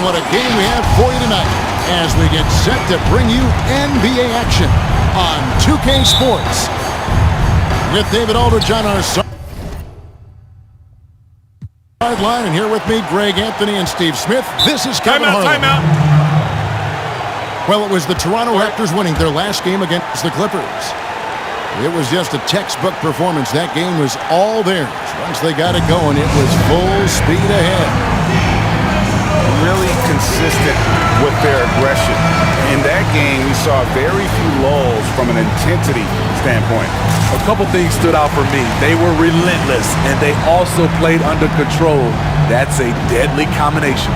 what a game we have for you tonight as we get set to bring you NBA action on 2K Sports. With David Aldridge on our sideline, and here with me, Greg Anthony and Steve Smith. This is Kevin Harlan. Timeout. Well, it was the Toronto Raptors winning their last game against the Clippers. It was just a textbook performance. That game was all theirs. Once they got it going, it was full speed ahead. Really consistent with their aggression. In that game, we saw very few lulls from an intensity standpoint. A couple things stood out for me. They were relentless, and they also played under control. That's a deadly combination.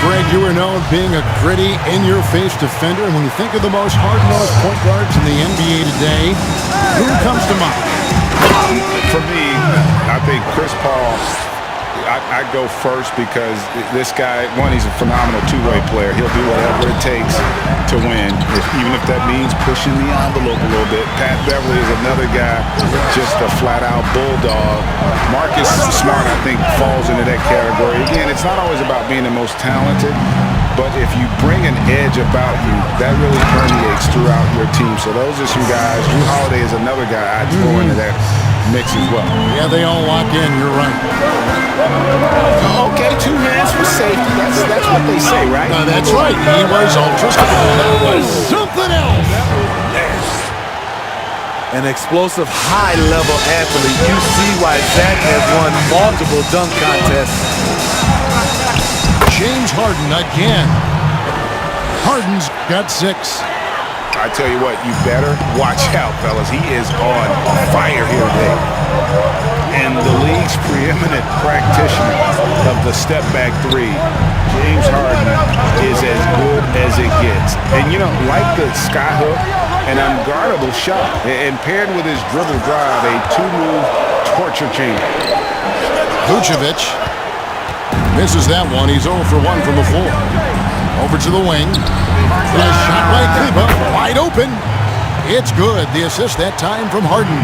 Greg, you are known being a gritty, in-your-face defender, and when you think of the most hard-nosed point guards in the NBA today, who comes to mind? For me, I think Chris Paul, I go first because this guy, one, he's a phenomenal two-way player. He'll do whatever it takes to win, even if that means pushing the envelope a little bit. Pat Beverly is another guy, just a flat-out bulldog. Marcus Smart, I think, falls into that category. Again, it's not always about being the most talented, but if you bring an edge about you, that really permeates throughout your team. So those are some guys. Drew Holiday is another guy I'd throw into that mix as well. Yeah, they all lock in. You're right. Okay, two hands for safety. That's what they say, right? That's right. He was ultra. That was something else. An explosive, high-level athlete. You see why Zach has won multiple dunk contests. James Harden again. Harden's got 6. I tell you what, you better watch out, fellas. He is on fire here today. And the league's preeminent practitioner of the step-back three, James Harden, is as good as it gets. And, you know, like the skyhook, an unguardable shot, and paired with his dribble drive, a two-move torture chamber. Vucevic misses that one. He's 0 for 1 from the floor. Over to the wing. A shot by Kleba, wide open. It's good. The assist that time from Harden.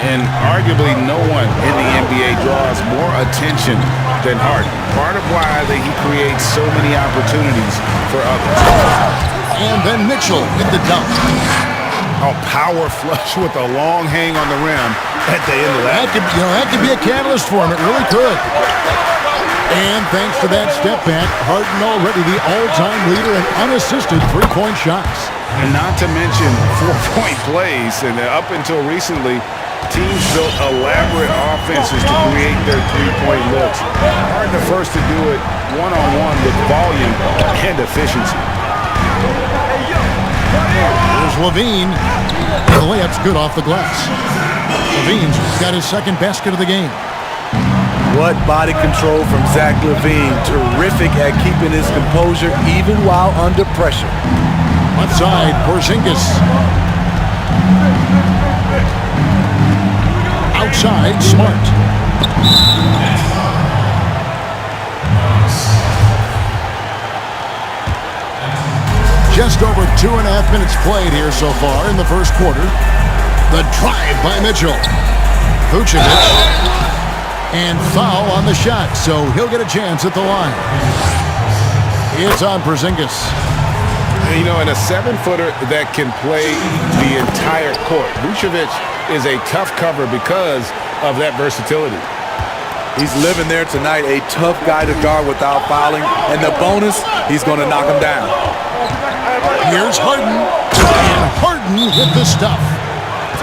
And arguably no one in the NBA draws more attention than Harden. Part of why he creates so many opportunities for others. And then Mitchell with the dunk. A power flush with a long hang on the rim at the end of that. That could be a catalyst for him. It really could. And thanks to that step back, Harden already the all-time leader in unassisted three-point shots. And not to mention four-point plays. And up until recently, teams built elaborate offenses to create their three-point looks. Harden the first to do it one-on-one with volume and efficiency. Here's Levine. The layup's good off the glass. Levine's got his second basket of the game. What body control from Zach LaVine. Terrific at keeping his composure even while under pressure. Left side, Porzingis. Outside, Smart. Just over 2.5 minutes played here so far in the first quarter. The drive by Mitchell. Vucevic. And foul on the shot, so he'll get a chance at the line. It's on Porzingis. You know, and a 7-footer that can play the entire court. Vucevic is a tough cover because of that versatility. He's living there tonight, a tough guy to guard without fouling. And the bonus, he's going to knock him down. Here's Harden. And Harden hit the stuff.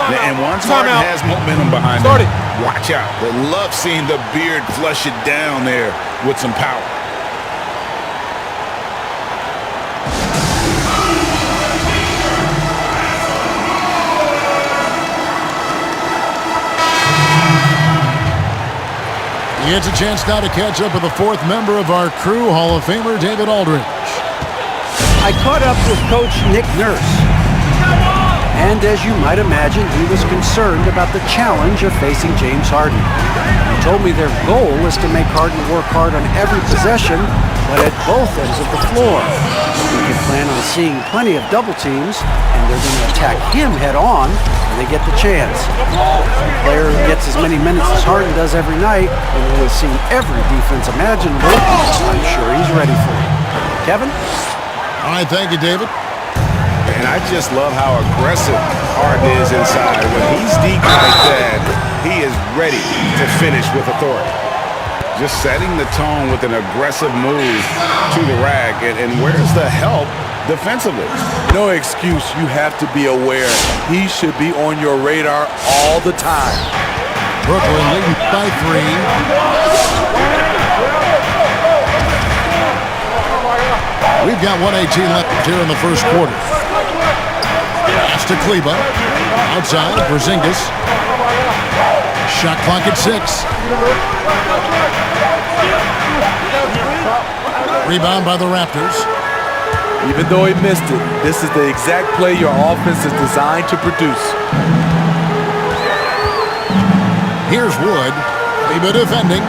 And once Harden has momentum behind him, watch out. They love seeing the beard flush it down there with some power. He gets a chance now to catch up with the fourth member of our crew, Hall of Famer David Aldridge. I caught up with Coach Nick Nurse. And as you might imagine, he was concerned about the challenge of facing James Harden. He told me their goal is to make Harden work hard on every possession, but at both ends of the floor. We can plan on seeing plenty of double teams, and they're going to attack him head on when they get the chance. A player who gets as many minutes as Harden does every night, and who has seen every defense imaginable, I'm sure he's ready for it. Kevin? All right, thank you, David. And I just love how aggressive Harden is inside. When he's deep like that, he is ready to finish with authority. Just setting the tone with an aggressive move to the rack. And where's the help defensively? No excuse. You have to be aware. He should be on your radar all the time. Brooklyn leading by 3. We've got 1:18 left here in the first quarter. Pass to Kleba. Outside, Porzingis. Shot clock at 6. Rebound by the Raptors. Even though he missed it, this is the exact play your offense is designed to produce. Here's Wood. Kleba defending.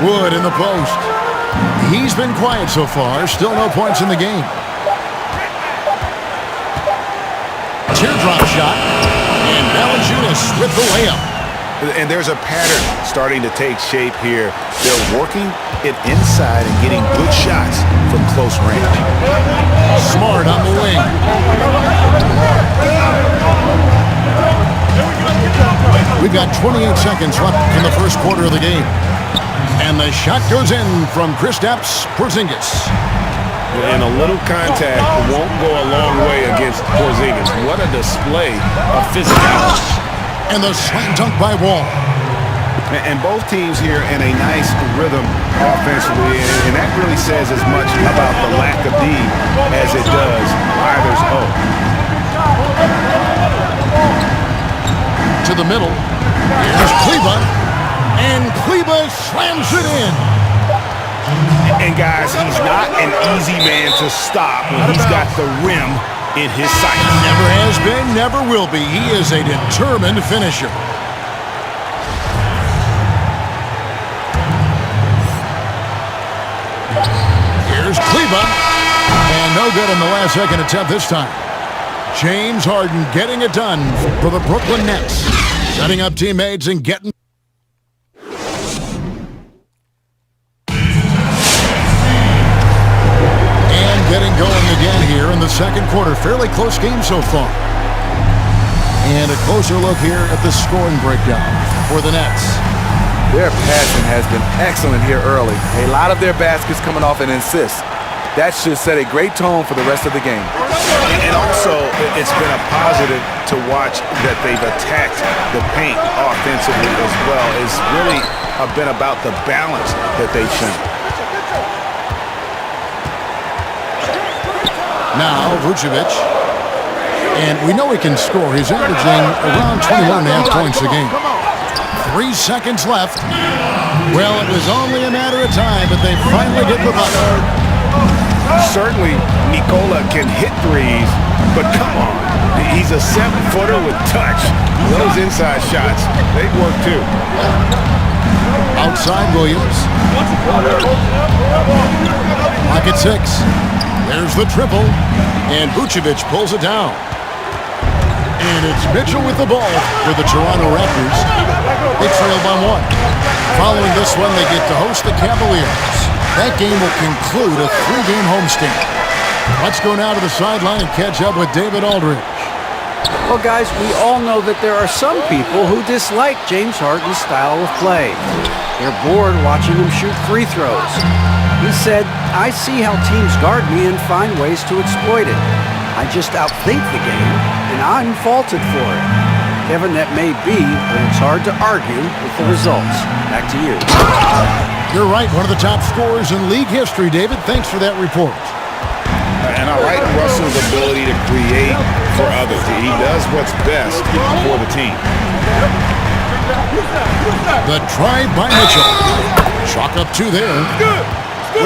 Wood in the post. He's been quiet so far. Still no points in the game. Teardrop shot. And Valanciunas with the layup. And there's a pattern starting to take shape here. They're working it inside and getting good shots from close range. Smart on the wing. We've got 28 seconds left in the first quarter of the game. And the shot goes in from Kristaps Porzingis. And a little contact won't go a long way against Porzingis. What a display of physicality. And the slam dunk by Wall. And both teams here in a nice rhythm offensively. And that really says as much about the lack of D as it does either's O. To the middle. Here's Kleba. And Kleba slams it in. And guys, he's not an easy man to stop when he's got the rim in his sight. Never has been, never will be. He is a determined finisher. Here's Kleba. And no good on the last second attempt this time. James Harden getting it done for the Brooklyn Nets. Setting up teammates and getting... Getting going again here in the second quarter. Fairly close game so far. And a closer look here at the scoring breakdown for the Nets. Their passing has been excellent here early. A lot of their baskets coming off an assist. That should set a great tone for the rest of the game. And also, it's been a positive to watch that they've attacked the paint offensively as well. It's really been about the balance that they've shown. Now, Vucevic. And we know he can score. He's averaging around 21.5 points a game. 3 seconds left. Well, it was only a matter of time, but they finally get the bucket. Certainly, Nikola can hit threes, but come on. He's a 7-footer with touch. Those inside shots, they work too. Outside Williams. Pocket 6. There's the triple, and Vucevic pulls it down. And it's Mitchell with the ball for the Toronto Raptors. They trail by 1. Following this one, they get to host the Cavaliers. That game will conclude a 3-game homestand. Let's go now to the sideline and catch up with David Aldridge. Well, guys, we all know that there are some people who dislike James Harden's style of play. They're bored watching him shoot free throws. He said, I see how teams guard me and find ways to exploit it. I just outthink the game, and I'm faulted for it. Kevin, that may be, but it's hard to argue with the results. Back to you. You're right, one of the top scorers in league history, David. Thanks for that report. And I like Russell's ability to create for others. He does what's best for the team. The drive by Mitchell. Chalk up 2 there.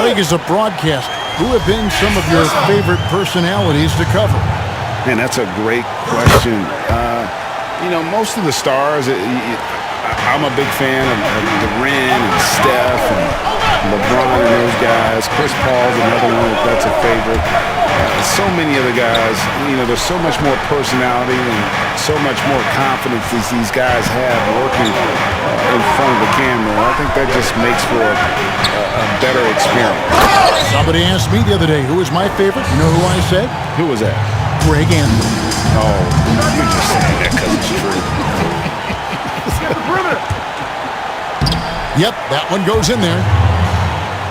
League is a broadcast. who have been some of your favorite personalities to cover? Man, that's a great question. You know, most of the stars, I'm a big fan of Durant and Steph and LeBron and those guys. Chris Paul's another one that's a favorite. So many of the guys, you know, there's so much more personality and so much more confidence as these guys have working in front of the camera. I think that just makes for a better experience. Somebody asked me the other day, who is my favorite? You know who I said? Who was that? Greg Anthony. Oh, you're just saying that because it's true. Yep, that one goes in there.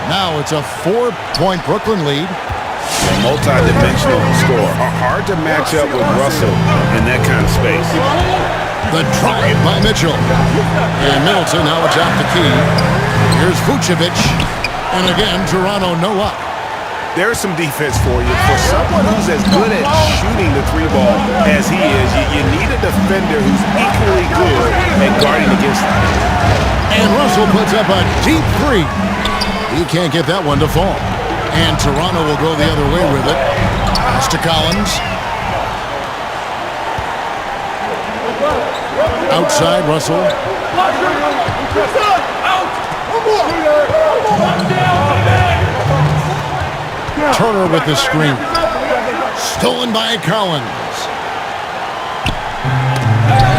Now it's a 4-point Brooklyn lead. A multi-dimensional score. Hard to match up with Russell in that kind of space. The drive by Mitchell. And Middleton, now it's out the key. Here's Vucevic. And again, Toronto no up. There's some defense for you. For someone who's as good at shooting the three ball as he is, you need a defender who's equally good at guarding against him. And Russell puts up a deep three. He can't get that one to fall. And Toronto will go the other way with it. Pass to Collins. Outside, Russell. Turner with the screen. Stolen by Collins.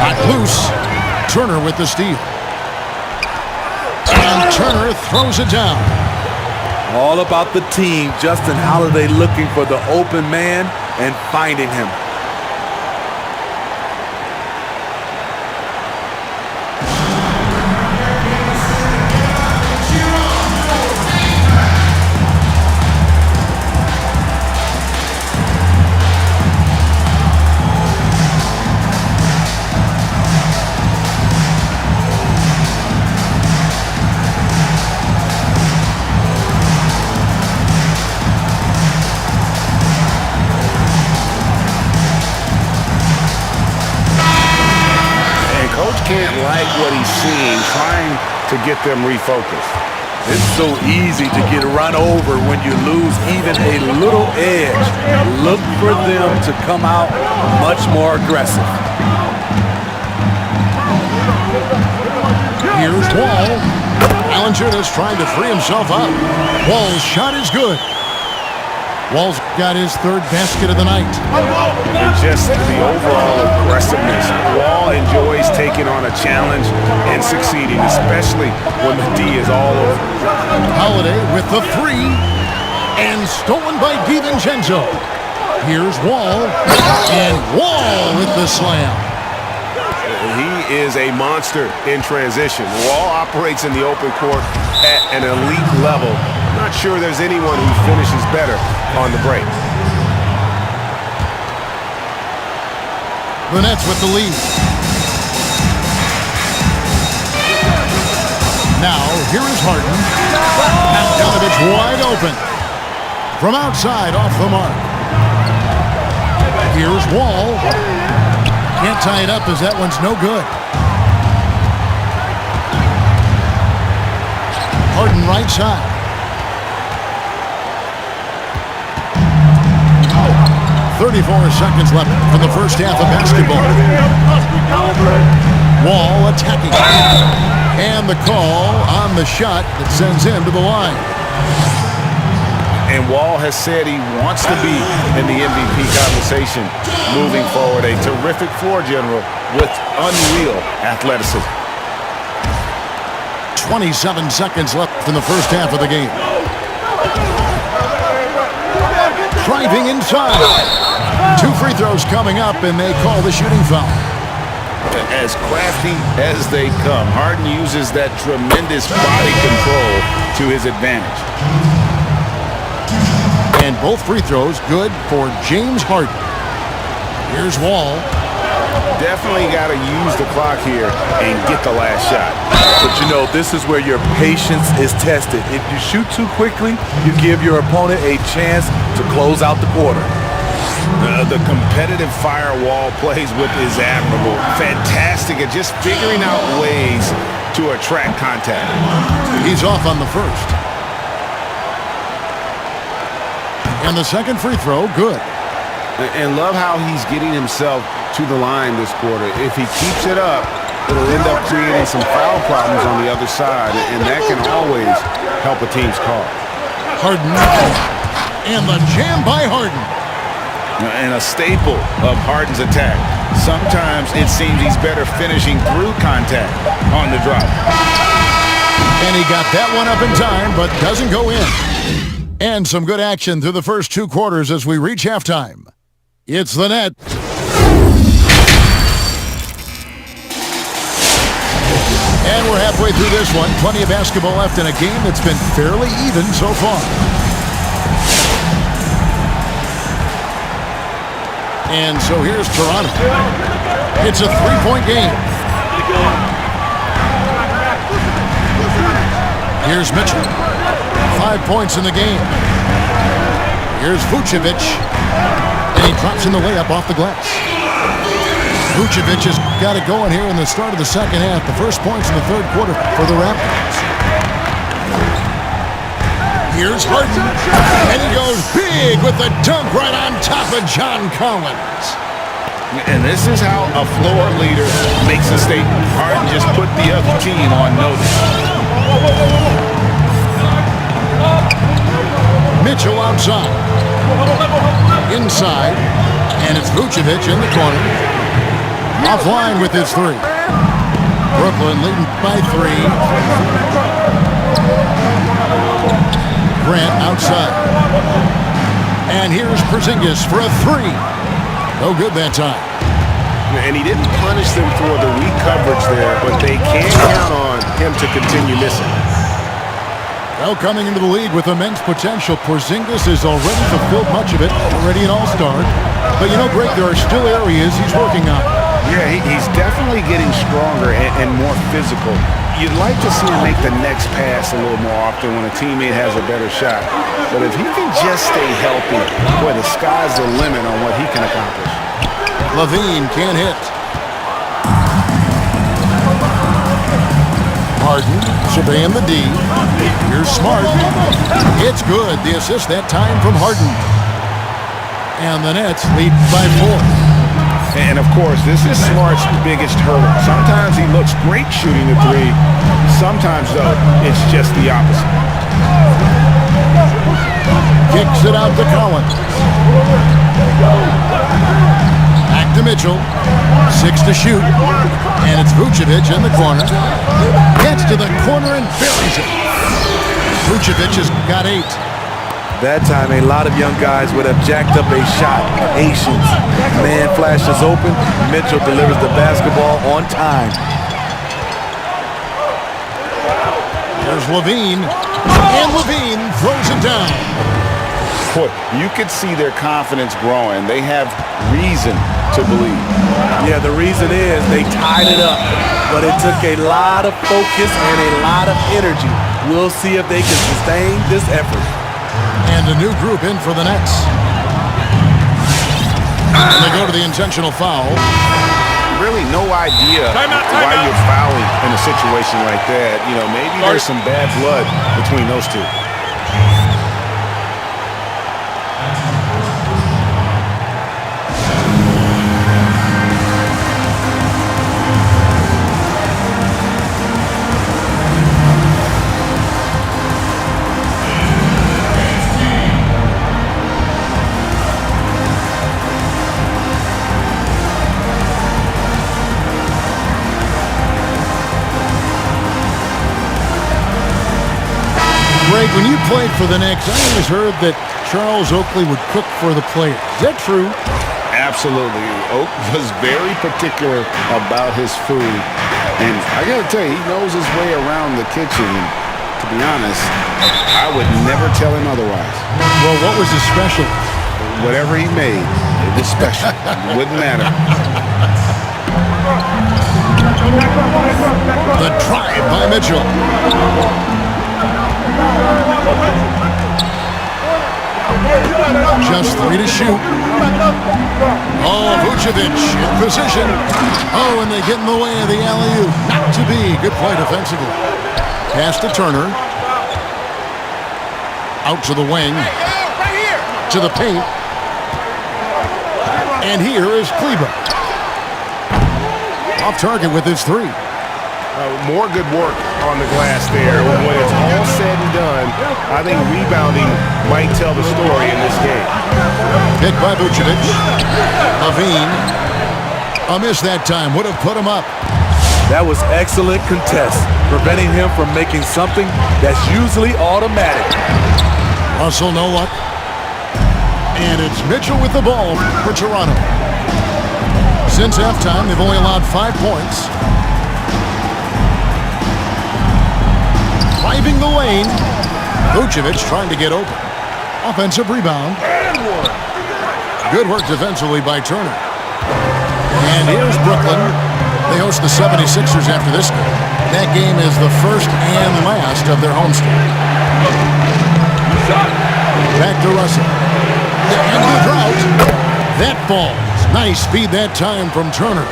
Got loose. Turner with the steal. And Turner throws it down. All about the team. Justin Holiday looking for the open man and finding him. Can't like what he's seeing, trying to get them refocused. It's so easy to get run over when you lose even a little edge. Look for them to come out much more aggressive. Here's Wall. Valanciunas trying to free himself up. Wall's shot is good. Wall's got his third basket of the night. And just the overall aggressiveness. Wall enjoys taking on a challenge and succeeding, especially when the D is all over. Holiday with the three. And stolen by DiVincenzo. Here's Wall. And Wall with the slam. He is a monster in transition. Wall operates in the open court at an elite level. I'm not sure there's anyone who finishes better on the break. The Nets with the lead. Now, here is Harden. Bogdanovich wide open. From outside, off the mark. Here's Wall. Can't tie it up as that one's no good. Harden right side. 34 seconds left for the first half of basketball. Wall attacking. And the call on the shot that sends him to the line. And Wall has said he wants to be in the MVP conversation moving forward. A terrific floor general with unreal athleticism. 27 seconds left in the first half of the game. Driving inside. 2 free throws coming up, and they call the shooting foul. As crafty as they come, Harden uses that tremendous body control to his advantage. And both free throws good for James Harden. Here's Wall. Definitely got to use the clock here and get the last shot. But you know, this is where your patience is tested. If you shoot too quickly, you give your opponent a chance to close out the quarter. The competitive firewall plays with is admirable. Fantastic at just figuring out ways to attract contact. He's off on the first. And the second free throw, good. And love how he's getting himself to the line this quarter. If he keeps it up, it'll end up creating some foul problems on the other side, and that can always help a team's cause. Harden. And the jam by Harden. And a staple of Harden's attack. Sometimes it seems he's better finishing through contact on the drop. And he got that one up in time, but doesn't go in. And some good action through the first 2 quarters as we reach halftime. It's the net. And we're halfway through this one. Plenty of basketball left in a game that's been fairly even so far. And so here's Toronto. It's a 3-point game. Here's Mitchell. 5 points in the game. Here's Vucevic. And he drops in the layup off the glass. Vucevic has got it going here in the start of the second half. The first points in the third quarter for the Raptors. Here's Harden. And he goes big with the dunk right on top of John Collins. And this is how a floor leader makes a statement. Harden just put the other team on notice. Mitchell outside. Inside. And it's Vucevic in the corner. Offline with his 3. Brooklyn leading by 3. Grant outside. And here's Porzingis for a 3. No good that time. And he didn't punish them for the weak coverage there, but they can't count on him to continue missing. Well, coming into the league with immense potential, Porzingis has already fulfilled much of it, already an all-star. But you know, Greg, there are still areas he's working on. Yeah, he's definitely getting stronger and more physical. You'd like to see him make the next pass a little more often when a teammate has a better shot. But if he can just stay healthy, boy, the sky's the limit on what he can accomplish. Levine can't hit. Harden surveying the D. Here's Smart. It's good. The assist that time from Harden. And the Nets lead by 4. And, of course, this is Smart's biggest hurdle. Sometimes he looks great shooting the 3. Sometimes, though, it's just the opposite. Kicks it out to Collins. Back to Mitchell. 6 to shoot. And it's Vucevic in the corner. Gets to the corner and buries it. Vucevic has got 8. That time, a lot of young guys would have jacked up a shot. Patience. Man flashes open. Mitchell delivers the basketball on time. There's Levine. And Levine throws it down. Boy, you could see their confidence growing. They have reason to believe. Yeah, the reason is they tied it up. But it took a lot of focus and a lot of energy. We'll see if they can sustain this effort. And a new group in for the Nets. And they go to the intentional foul. Really no idea why you're fouling in a situation like that. You know, maybe there's some bad blood between those two. Greg, when you played for the Knicks, I always heard that Charles Oakley would cook for the players. Is that true? Absolutely. Oak was very particular about his food. And I got to tell you, he knows his way around the kitchen. And to be honest, I would never tell him otherwise. Well, what was his special? Whatever he made, it was special. It wouldn't matter. The drive by Mitchell. Just 3 to shoot. Oh, Vucevic in position. Oh, and they get in the way of the alley-oop. Not to be. Good play defensively. Pass to Turner. Out to the wing. to the paint. And here is Kleber. Off target with his three. More good work on the glass there. When it's all said and done, I think rebounding might tell the story in this game. Picked by Vucevic. Levine. A miss that time. Would have put him up. That was excellent contest, preventing him from making something that's usually automatic. Russell, no luck. And it's Mitchell with the ball for Toronto. Since halftime, they've only allowed 5 points. Driving the lane. Vucevic trying to get open. Offensive rebound. Good work defensively by Turner. And here's Brooklyn. They host the 76ers after this game. That game is the first and last of their homestand. Back to Russell. The end of the drought. That falls. Nice speed that time from Turner.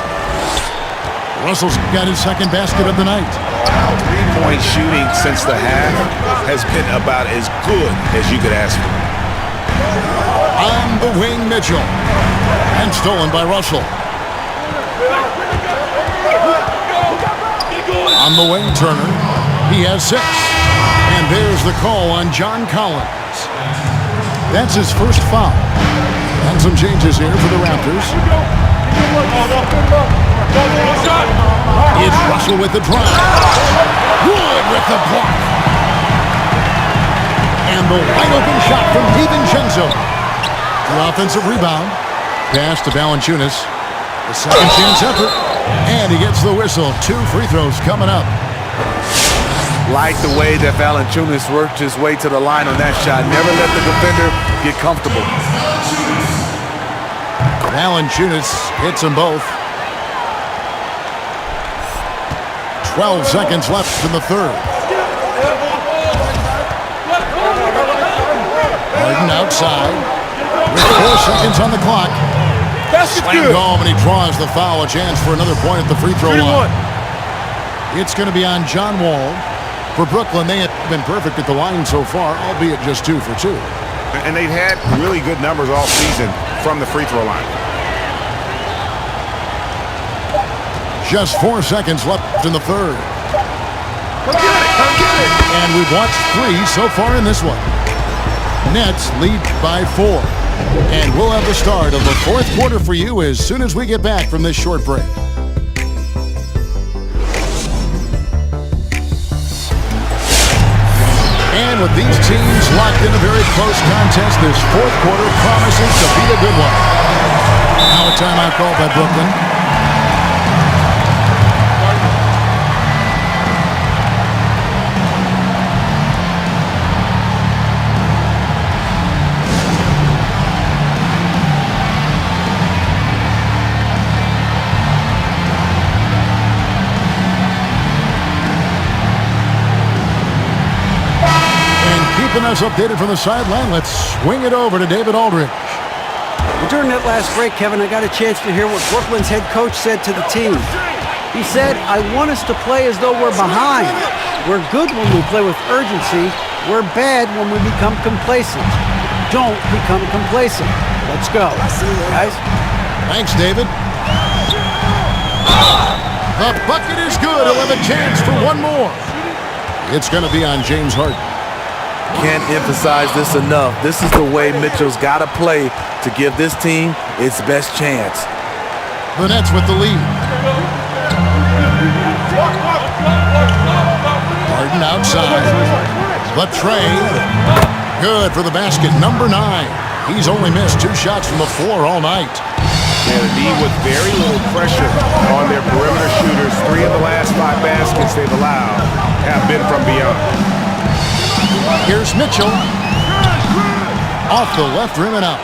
Russell's got his second basket of the night. Three-point shooting since the half has been about as good as you could ask for. On the wing, Mitchell. And stolen by Russell. On the wing, Turner. He has 6. And there's the call on John Collins. That's his first foul. And some changes here for the Raptors. It's Russell with the drive. Wood with the block. And the wide open shot from DiVincenzo. The offensive rebound. Pass to Valanciunas. The second chance effort. And he gets the whistle. 2 free throws coming up. Like the way that Valanciunas worked his way to the line on that shot. Never let the defender get comfortable. Valanciunas hits them both. 12 seconds left in the third. Harden outside with 4 seconds on the clock. Slammed home, and he draws the foul. A chance for another point at the free throw line. It's going to be on John Wall. For Brooklyn, they have been perfect at the line so far, albeit just 2 for 2. And they've had really good numbers all season from the free throw line. Just 4 seconds left in the third. Come get it. And we've watched 3 so far in this one. Nets lead by 4. And we'll have the start of the fourth quarter for you as soon as we get back from this short break. And with these teams locked in a very close contest, this fourth quarter promises to be a good one. Now a timeout called by Brooklyn. Keeping us updated from the sideline, let's swing it over to David Aldridge. Well, during that last break, Kevin, I got a chance to hear what Brooklyn's head coach said to the team. He said, I want us to play as though we're behind. We're good when we play with urgency. We're bad when we become complacent. Don't become complacent. Let's go. Guys? Thanks, David. The bucket is good. He'll have a chance for one more. It's going to be on James Harden. Can't emphasize this enough. This is the way Mitchell's got to play to give this team its best chance. The Nets with the lead. Harden outside. The tray. Good for the basket. Number 9. He's only missed 2 shots from the floor all night. And a team with very little pressure on their perimeter shooters. 3 of the last 5 baskets they've allowed have been from beyond. Here's Mitchell. Off the left rim and out.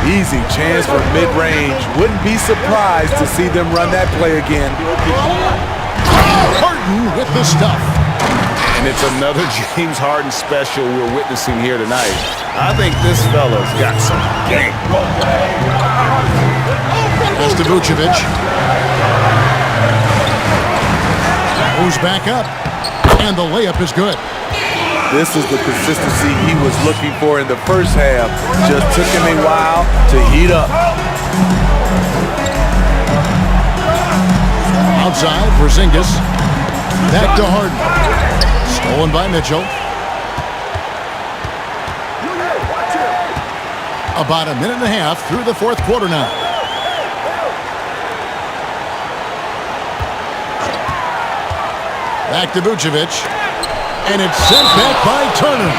Easy chance for mid-range. Wouldn't be surprised to see them run that play again. Harden with the stuff. And it's another James Harden special we're witnessing here tonight. I think this fella's got some game. Pass to Vucevic. Moves back up. And the layup is good. This is the consistency he was looking for in the first half. Just took him a while to heat up. Outside, Porzingis. Back to Harden. Stolen by Mitchell. About a minute and a half through the fourth quarter now. Back to Vucevic. And it's sent back by Turner.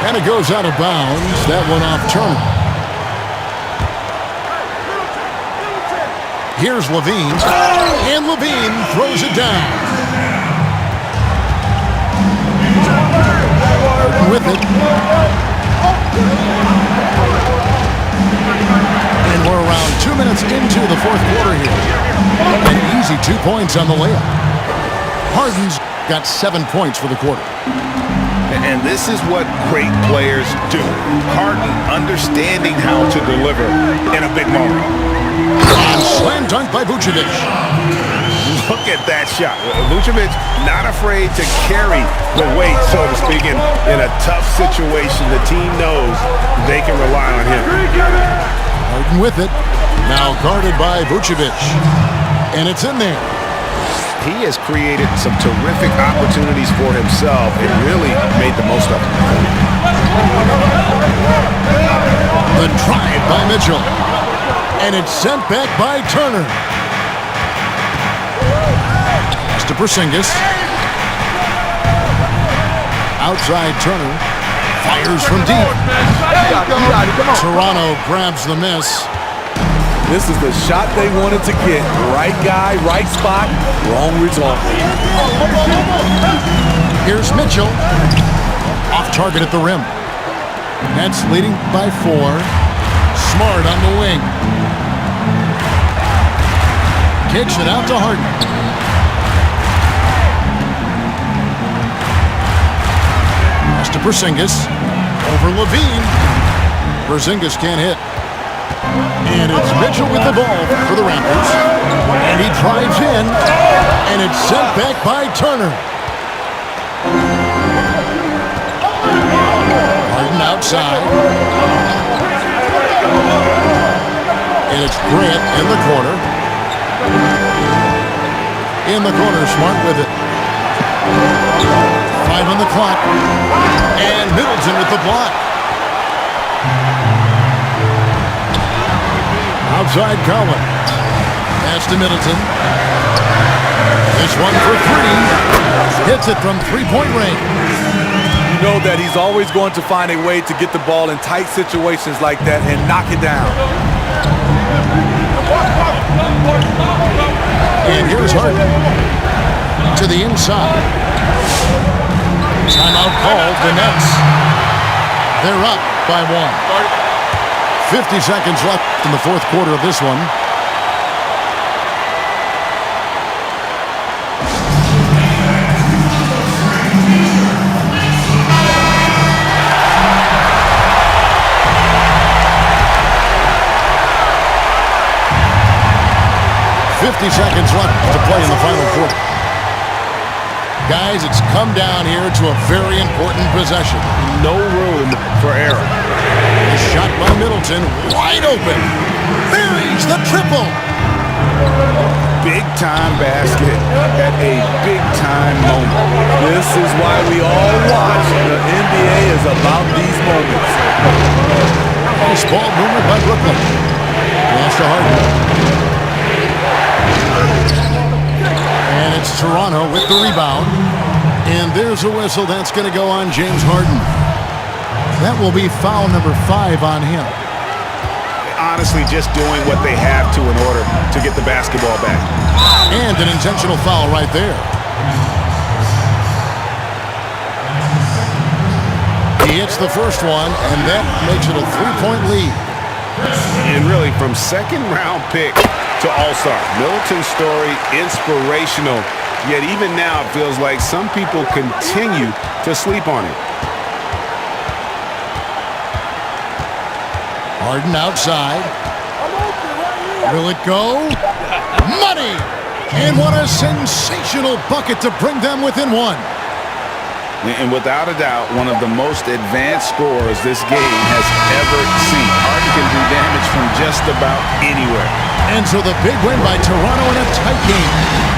And it goes out of bounds. That one off Turner. Here's Levine. And Levine throws it down. Harden with it. And we're around 2 minutes into the fourth quarter here. An easy 2 points on the layup. Harden's got 7 points for the quarter. And this is what great players do. Harden understanding how to deliver in a big moment. And slam dunk by Vucevic. Look at that shot. Vucevic not afraid to carry the weight, so to speak, in a tough situation. The team knows they can rely on him. Harden with it. Now guarded by Vucevic. And it's in there. He has created some terrific opportunities for himself and really made the most of them. The drive by Mitchell. And it's sent back by Turner. Pass to Porzingis. Outside Turner. Fires from deep. Toronto grabs the miss. This is the shot they wanted to get. Right guy, right spot, wrong result. Here's Mitchell. Off target at the rim. Nets leading by 4. Smart on the wing. Kicks it out to Harden. Pass to Porzingis. Over Levine. Porzingis can't hit. And it's Mitchell with the ball for the Raptors. And he drives in. And it's sent back by Turner. Harden outside. And it's Grant in the corner. In the corner, Smart with it. 5 on the clock. And Middleton with the block. Outside Cowan. Pass to Middleton. This one for 3. Hits it from three-point range. You know that he's always going to find a way to get the ball in tight situations like that and knock it down. And here's Harden. To the inside. Timeout called. The Nets. They're up by 1. 50 seconds left in the fourth quarter of this one. Seconds left to play in the final quarter. Guys, it's come down here to a very important possession. No room for error. The shot by Middleton, wide open. Buries the triple. Big-time basket at a big-time moment. This is why we all watch. The NBA is about these moments. Nice ball movement by Brooklyn. Pass to Harden. And it's Toronto with the rebound. And there's a whistle. That's going to go on James Harden. That will be foul number 5 on him. Honestly, just doing what they have to in order to get the basketball back. And an intentional foul right there. He hits the first one, and that makes it a 3-point lead. And really, from second-round pick to All-Star, Middleton's story, inspirational. Yet even now, it feels like some people continue to sleep on him. Harden outside. Will it go? Money! And what a sensational bucket to bring them within 1. And without a doubt, one of the most advanced scorers this game has ever seen. Harden can do damage from just about anywhere. And so the big win by Toronto in a tight game.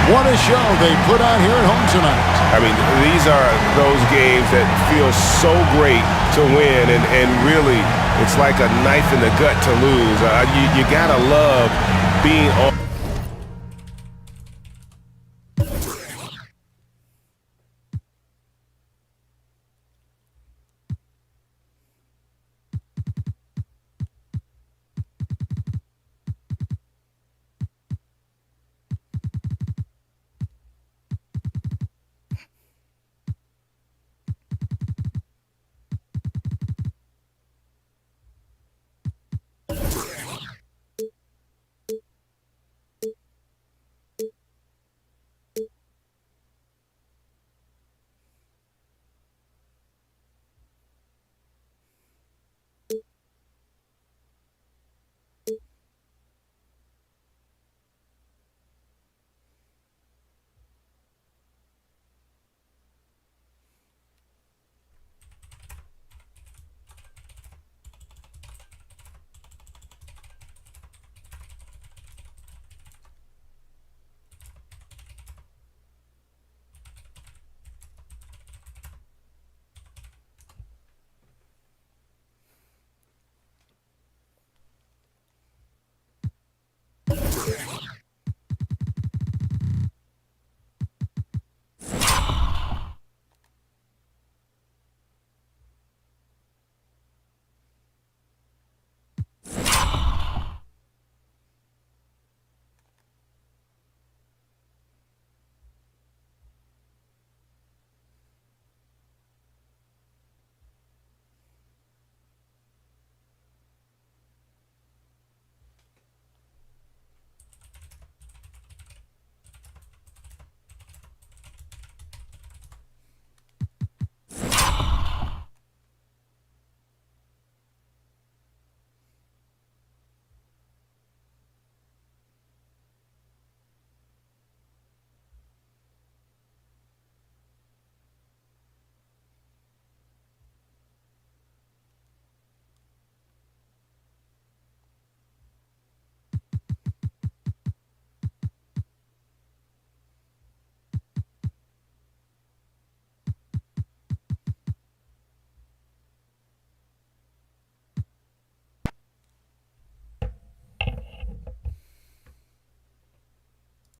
What a show they put on here at home tonight. I mean, these are those games that feel so great to win, and really, it's like a knife in the gut to lose. You gotta love being on.